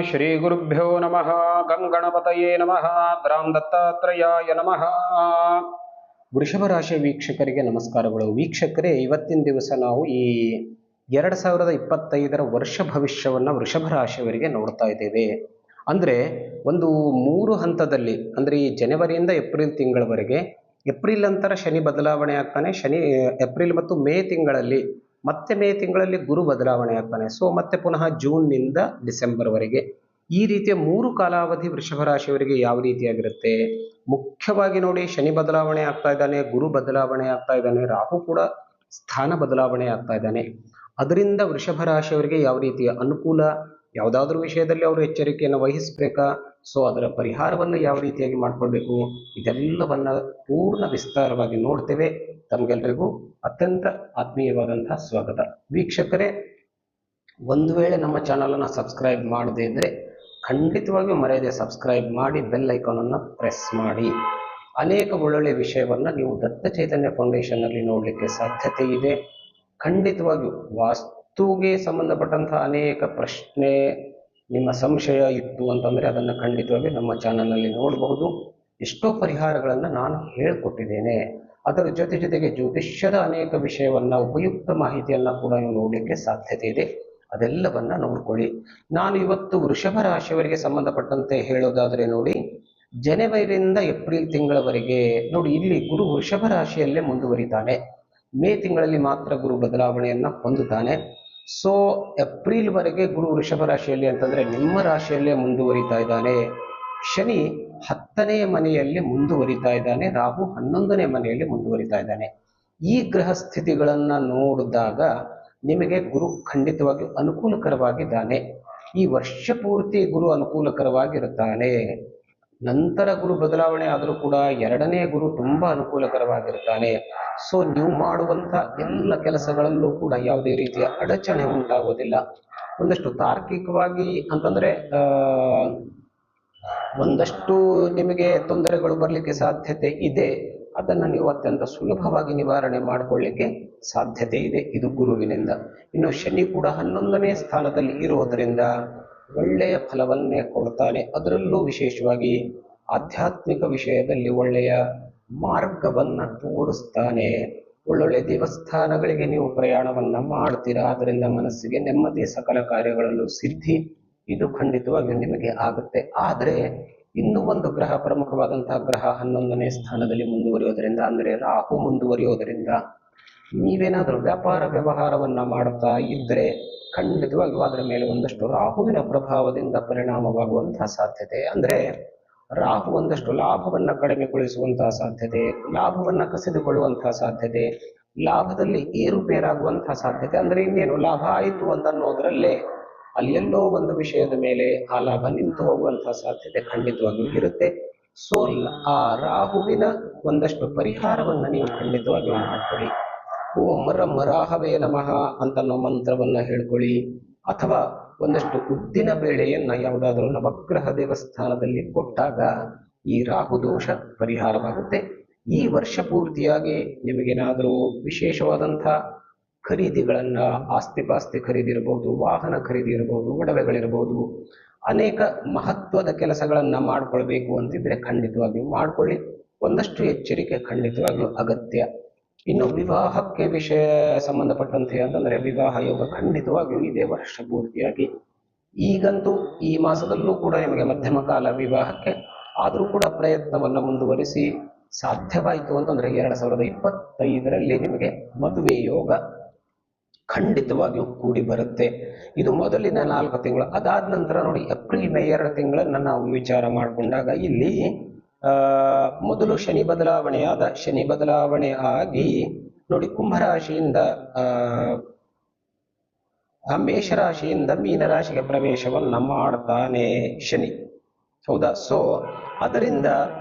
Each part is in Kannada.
ಶ್ರೀ ಗುರುಭ್ಯೋ ನಮಃ. ಗಂಗಣಪತಯೇ ನಮಃ. ಬ್ರಾಂ ದತ್ತಾತ್ರೇಯಾಯ ನಮಃ. ವೃಷಭ ರಾಶಿಯ ವೀಕ್ಷಕರಿಗೆ ನಮಸ್ಕಾರಗಳು. ವೀಕ್ಷಕರೇ, ಇವತ್ತಿನ ದಿವಸ ನಾವು ಈ 2025ರ ವರ್ಷ ಭವಿಷ್ಯವನ್ನು ವೃಷಭ ರಾಶಿಯವರಿಗೆ ನೋಡ್ತಾ ಇದ್ದೇವೆ. ಅಂದರೆ ಒಂದು 3 ಹಂತದಲ್ಲಿ, ಅಂದರೆ ಈ ಜನವರಿಯಿಂದ ಏಪ್ರಿಲ್ ತಿಂಗಳವರೆಗೆ. ಏಪ್ರಿಲ್ ನಂತರ ಶನಿ ಬದಲಾವಣೆ ಆಗ್ತಾನೆ. ಏಪ್ರಿಲ್ ಮತ್ತು ಮೇ ತಿಂಗಳಲ್ಲಿ, ಮತ್ತೆ ಮೇ ತಿಂಗಳಲ್ಲಿ ಗುರು ಬದಲಾವಣೆ ಆಗ್ತಾನೆ. ಸೊ ಮತ್ತೆ ಪುನಃ ಜೂನ್ನಿಂದ ಡಿಸೆಂಬರ್ವರೆಗೆ ಈ ರೀತಿಯ 3 ಕಾಲಾವಧಿ ವೃಷಭ ರಾಶಿಯವರಿಗೆ ಯಾವ ರೀತಿಯಾಗಿರುತ್ತೆ. ಮುಖ್ಯವಾಗಿ ನೋಡಿ, ಶನಿ ಬದಲಾವಣೆ ಆಗ್ತಾ ಇದ್ದಾನೆ, ಗುರು ಬದಲಾವಣೆ ಆಗ್ತಾ ಇದ್ದಾನೆ, ರಾಹು ಕೂಡ ಸ್ಥಾನ ಬದಲಾವಣೆ ಆಗ್ತಾ ಇದ್ದಾನೆ. ಅದರಿಂದ ವೃಷಭ ರಾಶಿಯವರಿಗೆ ಯಾವ ರೀತಿಯ ಅನುಕೂಲ, ಯಾವುದಾದ್ರೂ ವಿಷಯದಲ್ಲಿ ಅವರು ಎಚ್ಚರಿಕೆಯನ್ನು ವಹಿಸಬೇಕಾ, ಸೊ ಅದರ ಪರಿಹಾರವನ್ನು ಯಾವ ರೀತಿಯಾಗಿ ಮಾಡ್ಕೊಳ್ಬೇಕು, ಇದೆಲ್ಲವನ್ನ ಪೂರ್ಣ ವಿಸ್ತಾರವಾಗಿ ನೋಡ್ತೇವೆ. ತಮಗೆಲ್ಲರಿಗೂ ಅತ್ಯಂತ ಆತ್ಮೀಯವಾದಂತಹ ಸ್ವಾಗತ. ವೀಕ್ಷಕರೇ, ಒಂದು ವೇಳೆ ನಮ್ಮ ಚಾನಲನ್ನು ಸಬ್ಸ್ಕ್ರೈಬ್ ಮಾಡದೇ ಇದ್ದರೆ ಖಂಡಿತವಾಗಿಯೂ ಮರೆಯದೆ ಸಬ್ಸ್ಕ್ರೈಬ್ ಮಾಡಿ, ಬೆಲ್ ಐಕಾನನ್ನು ಪ್ರೆಸ್ ಮಾಡಿ. ಅನೇಕ ಒಳ್ಳೊಳ್ಳೆ ವಿಷಯವನ್ನು ನೀವು ದತ್ತ ಚೈತನ್ಯ ಫೌಂಡೇಶನ್ನಲ್ಲಿ ನೋಡಲಿಕ್ಕೆ ಸಾಧ್ಯತೆ ಇದೆ. ಖಂಡಿತವಾಗಿಯೂ ವಾಸ್ತುಗೆ ಸಂಬಂಧಪಟ್ಟಂತಹ ಅನೇಕ ಪ್ರಶ್ನೆ, ನಿಮ್ಮ ಸಂಶಯ ಇತ್ತು ಅಂತಂದರೆ ಅದನ್ನು ಖಂಡಿತವಾಗಿ ನಮ್ಮ ಚಾನಲ್ನಲ್ಲಿ ನೋಡಬಹುದು. ಎಷ್ಟೋ ಪರಿಹಾರಗಳನ್ನು ನಾನು ಹೇಳಿಕೊಟ್ಟಿದ್ದೇನೆ. ಅದರ ಜೊತೆಗೆ ಜ್ಯೋತಿಷ್ಯದ ಅನೇಕ ವಿಷಯವನ್ನು, ಉಪಯುಕ್ತ ಮಾಹಿತಿಯನ್ನು ಕೂಡ ನೀವು ನೋಡಲಿಕ್ಕೆ ಸಾಧ್ಯತೆ ಇದೆ. ಅದೆಲ್ಲವನ್ನ ನೋಡ್ಕೊಳ್ಳಿ. ನಾನು ಇವತ್ತು ವೃಷಭ ರಾಶಿಯವರಿಗೆ ಸಂಬಂಧಪಟ್ಟಂತೆ ಹೇಳೋದಾದರೆ ನೋಡಿ, ಜನವರಿಯಿಂದ ಏಪ್ರಿಲ್ ತಿಂಗಳವರೆಗೆ ನೋಡಿ, ಇಲ್ಲಿ ಗುರು ವೃಷಭ ರಾಶಿಯಲ್ಲೇ ಮುಂದುವರಿತಾನೆ. ಮೇ ತಿಂಗಳಲ್ಲಿ ಮಾತ್ರ ಗುರು ಬದಲಾವಣೆಯನ್ನು ಹೊಂದುತ್ತಾನೆ. ಸೊ ಏಪ್ರಿಲ್ ವರೆಗೆ ಗುರು ವೃಷಭ ರಾಶಿಯಲ್ಲಿ ಅಂತಂದರೆ ನಿಮ್ಮ ರಾಶಿಯಲ್ಲೇ ಮುಂದುವರಿತಾ ಇದ್ದಾನೆ. ಶನಿ 10ನೇ ಮನೆಯಲ್ಲಿ ಮುಂದುವರಿತಾ ಇದ್ದಾನೆ, ರಾಹು 11ನೇ ಮನೆಯಲ್ಲಿ ಮುಂದುವರಿತಾ ಇದ್ದಾನೆ. ಈ ಗ್ರಹ ಸ್ಥಿತಿಗಳನ್ನು ನೋಡಿದಾಗ ನಿಮಗೆ ಗುರು ಖಂಡಿತವಾಗಿ ಅನುಕೂಲಕರವಾಗಿದ್ದಾನೆ. ಈ ವರ್ಷ ಪೂರ್ತಿ ಗುರು ಅನುಕೂಲಕರವಾಗಿರುತ್ತಾನೆ. ನಂತರ ಗುರು ಬದಲಾವಣೆ ಆದರೂ ಕೂಡ 2ನೇ ಗುರು ತುಂಬ ಅನುಕೂಲಕರವಾಗಿರ್ತಾನೆ. ಸೊ ನೀವು ಮಾಡುವಂಥ ಎಲ್ಲ ಕೆಲಸಗಳಲ್ಲೂ ಕೂಡ ಯಾವುದೇ ರೀತಿಯ ಅಡಚಣೆ ಉಂಟಾಗೋದಿಲ್ಲ. ಒಂದಷ್ಟು ತಾರ್ಕಿಕವಾಗಿ ಅಂತಂದರೆ ಒಂದಷ್ಟು ನಿಮಗೆ ತೊಂದರೆಗಳು ಬರಲಿಕ್ಕೆ ಸಾಧ್ಯತೆ ಇದೆ. ಅದನ್ನು ನೀವು ಅತ್ಯಂತ ಸುಲಭವಾಗಿ ನಿವಾರಣೆ ಮಾಡಿಕೊಳ್ಳಿಕ್ಕೆ ಸಾಧ್ಯತೆ ಇದೆ, ಇದು ಗುರುವಿನಿಂದ. ಇನ್ನು ಶನಿ ಕೂಡ 11ನೇ ಸ್ಥಾನದಲ್ಲಿ ಇರುವುದರಿಂದ ಒಳ್ಳೆಯ ಫಲವನ್ನೇ ಕೊಡ್ತಾನೆ. ಅದರಲ್ಲೂ ವಿಶೇಷವಾಗಿ ಆಧ್ಯಾತ್ಮಿಕ ವಿಷಯದಲ್ಲಿ ಒಳ್ಳೆಯ ಮಾರ್ಗವನ್ನು ತೋರಿಸ್ತಾನೆ. ಒಳ್ಳೊಳ್ಳೆ ದೇವಸ್ಥಾನಗಳಿಗೆ ನೀವು ಪ್ರಯಾಣವನ್ನು ಮಾಡ್ತೀರಾ, ಅದರಿಂದ ಮನಸ್ಸಿಗೆ ನೆಮ್ಮದಿ, ಸಕಲ ಕಾರ್ಯಗಳಲ್ಲೂ ಸಿದ್ಧಿ, ಇದು ಖಂಡಿತವಾಗಿ ನಿಮಗೆ ಆಗುತ್ತೆ. ಆದರೆ ಇನ್ನೂ ಒಂದು ಗ್ರಹ, ಪ್ರಮುಖವಾದಂತಹ ಗ್ರಹ 11ನೇ ಸ್ಥಾನದಲ್ಲಿ ಮುಂದುವರಿಯೋದರಿಂದ, ಅಂದರೆ ರಾಹು ಮುಂದುವರಿಯೋದರಿಂದ, ನೀವೇನಾದರೂ ವ್ಯಾಪಾರ ವ್ಯವಹಾರವನ್ನು ಮಾಡ್ತಾ ಇದ್ದರೆ ಖಂಡಿತವಾಗಿಯೂ ಅದರ ಮೇಲೆ ಒಂದಷ್ಟು ರಾಹುವಿನ ಪ್ರಭಾವದಿಂದ ಪರಿಣಾಮವಾಗುವಂತಹ ಸಾಧ್ಯತೆ. ಅಂದರೆ ರಾಹು ಒಂದಷ್ಟು ಲಾಭವನ್ನು ಕಡಿಮೆಗೊಳಿಸುವಂತಹ ಸಾಧ್ಯತೆ, ಲಾಭವನ್ನು ಕಸಿದುಕೊಳ್ಳುವಂತಹ ಸಾಧ್ಯತೆ, ಲಾಭದಲ್ಲಿ ಏರುಪೇರಾಗುವಂತಹ ಸಾಧ್ಯತೆ. ಅಂದರೆ ಇನ್ನೇನು ಲಾಭ ಆಯಿತು ಅಂತ ಅನ್ನೋದರಲ್ಲೇ ಅಲ್ಲೆಲ್ಲೋ ಒಂದು ವಿಷಯದ ಮೇಲೆ ಆ ಲಾಭ ನಿಂತು ಹೋಗುವಂತಹ ಸಾಧ್ಯತೆ ಖಂಡಿತವಾಗಿಯೂ ಇರುತ್ತೆ. ಸೊ ಆ ರಾಹುವಿನ ಒಂದಷ್ಟು ಪರಿಹಾರವನ್ನು ನೀವು ಖಂಡಿತವಾಗಿಯೂ ಮಾಡ್ಕೊಳ್ಳಿ. ಓಂ ರಂ ರಾಹವೇ ನಮಃ ಅಂತನ್ನೋ ಮಂತ್ರವನ್ನು ಹೇಳ್ಕೊಳ್ಳಿ. ಅಥವಾ ಒಂದಷ್ಟು ಉದ್ದಿನ ಬೇಳೆಯನ್ನು ಯಾವುದಾದ್ರೂ ನವಗ್ರಹ ದೇವಸ್ಥಾನದಲ್ಲಿ ಕೊಟ್ಟಾಗ ಈ ರಾಹು ದೋಷ ಪರಿಹಾರವಾಗುತ್ತೆ. ಈ ವರ್ಷ ಪೂರ್ತಿಯಾಗಿ ನಿಮಗೇನಾದರೂ ವಿಶೇಷವಾದಂಥ ಖರೀದಿಗಳನ್ನು, ಆಸ್ತಿ ಖರೀದಿ ಇರಬಹುದು, ವಾಹನ ಖರೀದಿ ಇರಬಹುದು, ಒಡವೆಗಳಿರ್ಬೋದು, ಅನೇಕ ಮಹತ್ವದ ಕೆಲಸಗಳನ್ನು ಮಾಡಿಕೊಳ್ಬೇಕು ಅಂತಿದ್ರೆ ಖಂಡಿತವಾಗಿಯೂ ಮಾಡಿಕೊಳ್ಳಿ. ಒಂದಷ್ಟು ಎಚ್ಚರಿಕೆ ಖಂಡಿತವಾಗಿಯೂ ಅಗತ್ಯ. ಇನ್ನು ವಿವಾಹಕ್ಕೆ ವಿಷಯ ಸಂಬಂಧಪಟ್ಟಂತೆ ಅಂತಂದರೆ ವಿವಾಹ ಯೋಗ ಖಂಡಿತವಾಗಿಯೂ ಇದೆ ವರ್ಷ ಪೂರ್ತಿಯಾಗಿ. ಈಗಂತೂ ಈ ಮಾಸದಲ್ಲೂ ಕೂಡ ನಿಮಗೆ ಮಧ್ಯಮ ಕಾಲ ವಿವಾಹಕ್ಕೆ, ಆದರೂ ಕೂಡ ಪ್ರಯತ್ನವನ್ನು ಮುಂದುವರಿಸಿ. ಸಾಧ್ಯವಾಯಿತು ಅಂತಂದರೆ 2025ರಲ್ಲಿ ನಿಮಗೆ ಮದುವೆ ಯೋಗ ಖಂಡಿತವಾಗಿಯೂ ಕೂಡಿ ಬರುತ್ತೆ. ಇದು ಮೊದಲಿನ 4 ತಿಂಗಳು. ಅದಾದ ನಂತರ ನೋಡಿ, ಏಪ್ರಿಲ್ ಮೇ 2 ತಿಂಗಳನ್ನು ನಾವು ವಿಚಾರ ಮಾಡಿಕೊಂಡಾಗ ಇಲ್ಲಿ ಮೊದಲು ಶನಿ ಬದಲಾವಣೆ ಆಗಿ ನೋಡಿ, ಕುಂಭರಾಶಿಯಿಂದ ಮೇಷರಾಶಿಯಿಂದ ಮೀನರಾಶಿಗೆ ಪ್ರವೇಶವನ್ನು ಮಾಡ್ತಾನೆ ಶನಿ, ಹೌದಾ. ಸೊ ಅದರಿಂದ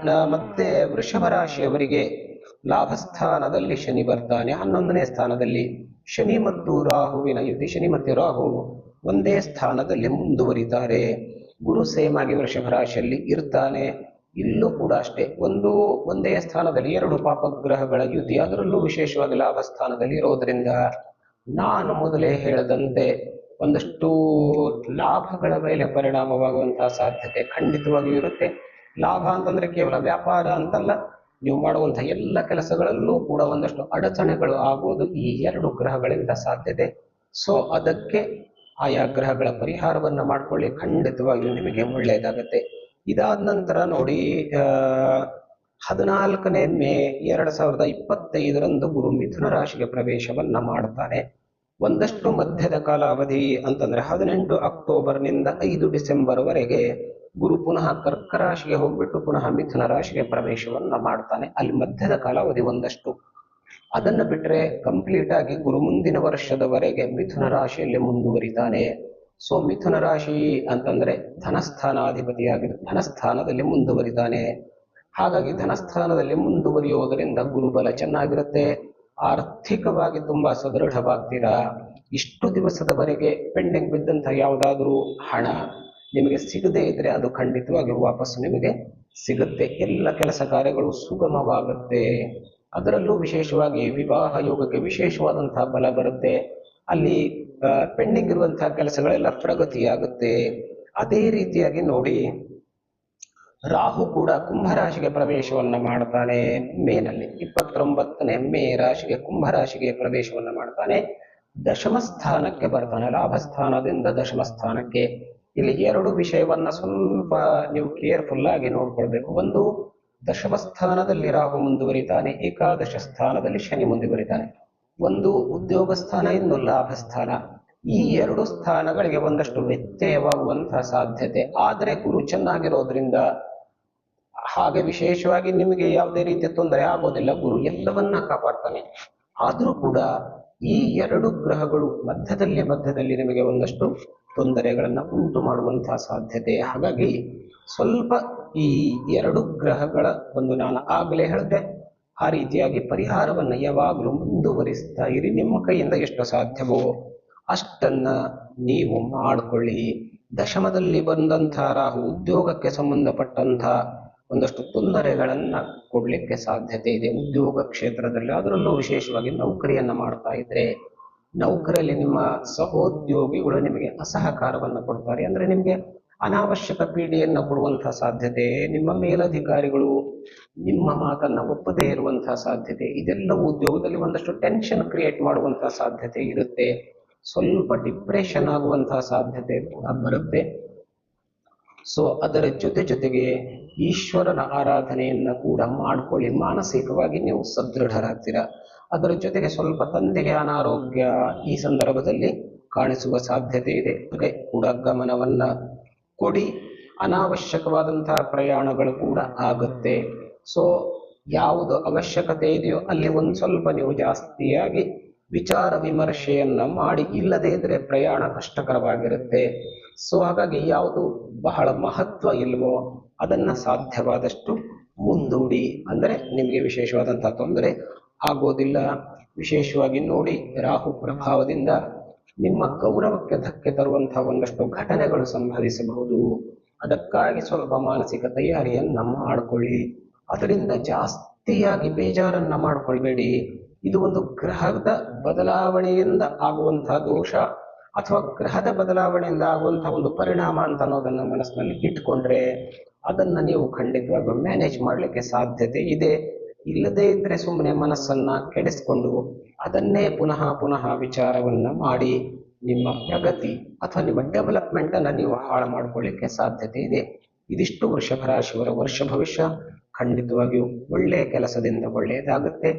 ಮತ್ತೆ ವೃಷಭ ರಾಶಿಯವರಿಗೆ ಲಾಭಸ್ಥಾನದಲ್ಲಿ ಶನಿ ಬರ್ತಾನೆ. 11ನೇ ಸ್ಥಾನದಲ್ಲಿ ಶನಿ ಮತ್ತು ರಾಹುವಿನ ಯುತಿ. ಶನಿ ಮತ್ತು ರಾಹು ಒಂದೇ ಸ್ಥಾನದಲ್ಲಿ ಮುಂದುವರಿತಾರೆ. ಗುರು ಸೇಮ್ ಆಗಿ ವೃಷಭ ರಾಶಿಯಲ್ಲಿ ಇರ್ತಾನೆ. ಇಲ್ಲೂ ಕೂಡ ಅಷ್ಟೇ, ಒಂದೇ ಸ್ಥಾನದಲ್ಲಿ 2 ಪಾಪಗ್ರಹಗಳ ಯುತಿ, ಅದರಲ್ಲೂ ವಿಶೇಷವಾಗಿ ಲಾಭ ಸ್ಥಾನದಲ್ಲಿ ಇರೋದರಿಂದ ನಾನು ಮೊದಲೇ ಹೇಳದಂತೆ ಒಂದಷ್ಟು ಲಾಭಗಳ ಮೇಲೆ ಪರಿಣಾಮವಾಗುವಂತಹ ಸಾಧ್ಯತೆ ಖಂಡಿತವಾಗಿಯೂ ಇರುತ್ತೆ. ಲಾಭ ಅಂತಂದ್ರೆ ಕೇವಲ ವ್ಯಾಪಾರ ಅಂತಲ್ಲ, ನೀವು ಮಾಡುವಂತಹ ಎಲ್ಲ ಕೆಲಸಗಳಲ್ಲೂ ಕೂಡ ಒಂದಷ್ಟು ಅಡಚಣೆಗಳು ಆಗುವುದು ಈ ಎರಡು ಗ್ರಹಗಳಿಂದ ಸಾಧ್ಯತೆ. ಸೊ ಅದಕ್ಕೆ ಆಯಾ ಗ್ರಹಗಳ ಪರಿಹಾರವನ್ನ ಮಾಡ್ಕೊಳ್ಳಿ, ಖಂಡಿತವಾಗಿಯೂ ನಿಮಗೆ ಒಳ್ಳೆಯದಾಗತ್ತೆ. ಇದಾದ ನಂತರ ನೋಡಿ 14ನೇ ಮೇ 2025ರಂದು ಗುರು ಮಿಥುನ ರಾಶಿಗೆ ಪ್ರವೇಶವನ್ನ ಮಾಡ್ತಾನೆ. ಒಂದಷ್ಟು ಮಧ್ಯದ ಕಾಲಾವಧಿ ಅಂತಂದ್ರೆ 18 ಅಕ್ಟೋಬರ್ನಿಂದ 5 ಡಿಸೆಂಬರ್ ವರೆಗೆ ಗುರು ಪುನಃ ಕರ್ಕ ರಾಶಿಗೆ ಹೋಗ್ಬಿಟ್ಟು ಪುನಃ ಮಿಥುನ ರಾಶಿಗೆ ಪ್ರವೇಶವನ್ನ ಮಾಡ್ತಾನೆ. ಅಲ್ಲಿ ಮಧ್ಯದ ಕಾಲಾವಧಿ ಒಂದಷ್ಟು. ಅದನ್ನ ಬಿಟ್ರೆ ಕಂಪ್ಲೀಟ್ ಆಗಿ ಗುರು ಮುಂದಿನ ವರ್ಷದವರೆಗೆ ಮಿಥುನ ರಾಶಿಯಲ್ಲಿ ಮುಂದುವರಿತಾನೆ. ಸೊ ಮಿಥುನ ರಾಶಿ ಅಂತಂದ್ರೆ ಧನಸ್ಥಾನಾಧಿಪತಿಯಾಗಿದೆ, ಧನಸ್ಥಾನದಲ್ಲಿ ಮುಂದುವರಿತಾನೆ. ಹಾಗಾಗಿ ಧನಸ್ಥಾನದಲ್ಲಿ ಮುಂದುವರಿಯೋದರಿಂದ ಗುರುಬಲ ಚೆನ್ನಾಗಿರುತ್ತೆ, ಆರ್ಥಿಕವಾಗಿ ತುಂಬಾ ಸದೃಢವಾಗ್ತೀರಾ. ಇಷ್ಟು ದಿವಸದವರೆಗೆ ಪೆಂಡಿಂಗ್ ಬಿದ್ದಂತಹ ಯಾವುದಾದ್ರೂ ಹಣ ನಿಮಗೆ ಸಿಗದೇ ಇದ್ರೆ ಅದು ಖಂಡಿತವಾಗಿ ವಾಪಸ್ ನಿಮಗೆ ಸಿಗುತ್ತೆ. ಎಲ್ಲ ಕೆಲಸ ಕಾರ್ಯಗಳು ಸುಗಮವಾಗುತ್ತೆ. ಅದರಲ್ಲೂ ವಿಶೇಷವಾಗಿ ವಿವಾಹ ಯೋಗಕ್ಕೆ ವಿಶೇಷವಾದಂತಹ ಬಲ ಬರುತ್ತೆ. ಅಲ್ಲಿ ಪೆಂಡಿಂಗ್ ಇರುವಂತಹ ಕೆಲಸಗಳೆಲ್ಲ ಪ್ರಗತಿಯಾಗುತ್ತೆ. ಅದೇ ರೀತಿಯಾಗಿ ನೋಡಿ, ರಾಹು ಕೂಡ ಕುಂಭರಾಶಿಗೆ ಪ್ರವೇಶವನ್ನ ಮಾಡ್ತಾನೆ ಮೇನಲ್ಲಿ. 29ನೇ ಮೇ ರಾಶಿಗೆ ಕುಂಭರಾಶಿಗೆ ಪ್ರವೇಶವನ್ನ ಮಾಡ್ತಾನೆ. ದಶಮ ಸ್ಥಾನಕ್ಕೆ ಬರ್ತಾನೆ, ಲಾಭಸ್ಥಾನದಿಂದ ದಶಮ ಸ್ಥಾನಕ್ಕೆ. ಇಲ್ಲಿ ಎರಡು ವಿಷಯವನ್ನ ಸ್ವಲ್ಪ ನೀವು ಕೇರ್ಫುಲ್ ಆಗಿ ನೋಡ್ಕೊಳ್ಬೇಕು. ಒಂದು, ದಶಮ ಸ್ಥಾನದಲ್ಲಿ ರಾಹು ಮುಂದುವರಿತಾನೆ, ಏಕಾದಶ ಸ್ಥಾನದಲ್ಲಿ ಶನಿ ಮುಂದುವರಿತಾನೆ. ಒಂದು ಉದ್ಯೋಗ ಸ್ಥಾನ, ಇನ್ನು ಲಾಭ ಸ್ಥಾನ. ಈ ಎರಡು ಸ್ಥಾನಗಳಿಗೆ ಒಂದಷ್ಟು ವ್ಯತ್ಯಯವಾಗುವಂತಹ ಸಾಧ್ಯತೆ. ಆದರೆ ಗುರು ಚೆನ್ನಾಗಿರೋದ್ರಿಂದ ಹಾಗೆ ವಿಶೇಷವಾಗಿ ನಿಮಗೆ ಯಾವುದೇ ರೀತಿಯ ತೊಂದರೆ ಆಗೋದಿಲ್ಲ, ಗುರು ಎಲ್ಲವನ್ನ ಕಾಪಾಡ್ತಾನೆ. ಆದ್ರೂ ಕೂಡ ಈ ಎರಡು ಗ್ರಹಗಳು ಮಧ್ಯದಲ್ಲಿ ನಿಮಗೆ ಒಂದಷ್ಟು ತೊಂದರೆಗಳನ್ನ ಉಂಟು ಮಾಡುವಂತಹ ಸಾಧ್ಯತೆ. ಹಾಗಾಗಿ ಸ್ವಲ್ಪ ಈ ಎರಡು ಗ್ರಹಗಳ ಒಂದು, ನಾನು ಆಗಲೇ ಹೇಳಿದೆ, ಆ ರೀತಿಯಾಗಿ ಪರಿಹಾರವನ್ನ ಯಾವಾಗಲೂ ಮುಂದುವರಿಸ್ತಾ ಇರಿ. ನಿಮ್ಮ ಕೈಯಿಂದ ಎಷ್ಟು ಸಾಧ್ಯವೋ ಅಷ್ಟನ್ನ ನೀವು ಮಾಡಿಕೊಳ್ಳಿ. ದಶಮದಲ್ಲಿ ಬಂದಂತಹ ರಾಹು ಉದ್ಯೋಗಕ್ಕೆ ಸಂಬಂಧಪಟ್ಟಂತಹ ಒಂದಷ್ಟು ತೊಂದರೆಗಳನ್ನ ಕೊಡ್ಲಿಕ್ಕೆ ಸಾಧ್ಯತೆ ಇದೆ ಉದ್ಯೋಗ ಕ್ಷೇತ್ರದಲ್ಲಿ. ಅದರಲ್ಲೂ ವಿಶೇಷವಾಗಿ ನೌಕರಿಯನ್ನ ಮಾಡ್ತಾ ಇದ್ರೆ, ನೌಕರಿಯಲ್ಲಿ ನಿಮ್ಮ ಸಹೋದ್ಯೋಗಿಗಳು ನಿಮಗೆ ಅಸಹಕಾರವನ್ನ ಕೊಡ್ತಾರೆ. ಅಂದ್ರೆ ನಿಮಗೆ ಅನಾವಶ್ಯಕ ಪೀಡೆಯನ್ನ ಕೊಡುವಂತಹ ಸಾಧ್ಯತೆ, ನಿಮ್ಮ ಮೇಲಧಿಕಾರಿಗಳು ನಿಮ್ಮ ಮಾತನ್ನ ಒಪ್ಪದೇ ಇರುವಂತಹ ಸಾಧ್ಯತೆ, ಇದೆಲ್ಲವೂ ಉದ್ಯೋಗದಲ್ಲಿ ಒಂದಷ್ಟು ಟೆನ್ಷನ್ ಕ್ರಿಯೇಟ್ ಮಾಡುವಂತಹ ಸಾಧ್ಯತೆ ಇರುತ್ತೆ. ಸ್ವಲ್ಪ ಡಿಪ್ರೆಷನ್ ಆಗುವಂತಹ ಸಾಧ್ಯತೆ ಕೂಡ ಬರುತ್ತೆ. ಸೊ ಅದರ ಜೊತೆಗೆ ಈಶ್ವರನ ಆರಾಧನೆಯನ್ನ ಕೂಡ ಮಾಡ್ಕೊಳ್ಳಿ, ಮಾನಸಿಕವಾಗಿ ನೀವು ಸದೃಢರಾಗ್ತೀರಾ. ಅದರ ಜೊತೆಗೆ ಸ್ವಲ್ಪ ತಂದೆಗೆ ಅನಾರೋಗ್ಯ ಈ ಸಂದರ್ಭದಲ್ಲಿ ಕಾಣಿಸುವ ಸಾಧ್ಯತೆ ಇದೆ, ಕೂಡ ಗಮನವನ್ನ ಕೊಡಿ. ಅನಾವಶ್ಯಕವಾದಂತಹ ಪ್ರಯಾಣಗಳು ಕೂಡ ಆಗುತ್ತೆ. ಸೊ ಯಾವುದು ಅವಶ್ಯಕತೆ ಇದೆಯೋ ಅಲ್ಲಿ ಒಂದು ಸ್ವಲ್ಪ ನೀವು ಜಾಸ್ತಿಯಾಗಿ ವಿಚಾರ ವಿಮರ್ಶೆಯನ್ನ ಮಾಡಿ, ಇಲ್ಲದೇ ಇದ್ರೆ ಪ್ರಯಾಣ ಕಷ್ಟಕರವಾಗಿರುತ್ತೆ. ಸೊ ಹಾಗಾಗಿ ಯಾವುದು ಬಹಳ ಮಹತ್ವ ಇಲ್ವೋ ಅದನ್ನ ಸಾಧ್ಯವಾದಷ್ಟು ಮುಂದೂಡಿ, ಅಂದ್ರೆ ನಿಮಗೆ ವಿಶೇಷವಾದಂತಹ ತೊಂದರೆ ಆಗೋದಿಲ್ಲ. ವಿಶೇಷವಾಗಿ ನೋಡಿ, ರಾಹು ಪ್ರಭಾವದಿಂದ ನಿಮ್ಮ ಗೌರವಕ್ಕೆ ಧಕ್ಕೆ ತರುವಂತಹ ಒಂದಷ್ಟು ಘಟನೆಗಳು ಸಂಭವಿಸಬಹುದು. ಅದಕ್ಕಾಗಿ ಸ್ವಲ್ಪ ಮಾನಸಿಕ ತಯಾರಿಯನ್ನ ಮಾಡಿಕೊಳ್ಳಿ. ಅದರಿಂದ ಜಾಸ್ತಿಯಾಗಿ ಬೇಜಾರನ್ನ ಮಾಡ್ಕೊಳ್ಬೇಡಿ. ಇದು ಒಂದು ಗ್ರಹದ ಬದಲಾವಣೆಯಿಂದ ಆಗುವಂತಹ ದೋಷ ಅಥವಾ ಗ್ರಹದ ಬದಲಾವಣೆಯಿಂದ ಆಗುವಂತಹ ಒಂದು ಪರಿಣಾಮ ಅಂತ ಅನ್ನೋದನ್ನ ಮನಸ್ಸಿನಲ್ಲಿ ಇಟ್ಕೊಂಡ್ರೆ ಅದನ್ನ ನೀವು ಖಂಡಿತವಾಗಿ ಮ್ಯಾನೇಜ್ ಮಾಡ್ಲಿಕ್ಕೆ ಸಾಧ್ಯತೆ ಇದೆ. ಇಲ್ಲದೇ ಇದ್ರೆ ಸುಮ್ಮನೆ ಮನಸ್ಸನ್ನ ಕೆಡಿಸ್ಕೊಂಡು ಅದನ್ನೇ ಪುನಃ ವಿಚಾರವನ್ನ ಮಾಡಿ ನಿಮ್ಮ ಪ್ರಗತಿ ಅಥವಾ ನಿಮ್ಮ ಡೆವಲಪ್ಮೆಂಟ್ ಅನ್ನ ನೀವು ಹಾಳು ಮಾಡ್ಕೊಳ್ಳಿಕ್ಕೆ ಸಾಧ್ಯತೆ ಇದೆ. ಇದಿಷ್ಟು ವೃಷಭ ರಾಶಿಯವರ ವರ್ಷ ಭವಿಷ್ಯ. ಖಂಡಿತವಾಗಿಯೂ ಒಳ್ಳೆಯ ಕೆಲಸದಿಂದ ಒಳ್ಳೆಯದಾಗುತ್ತೆ.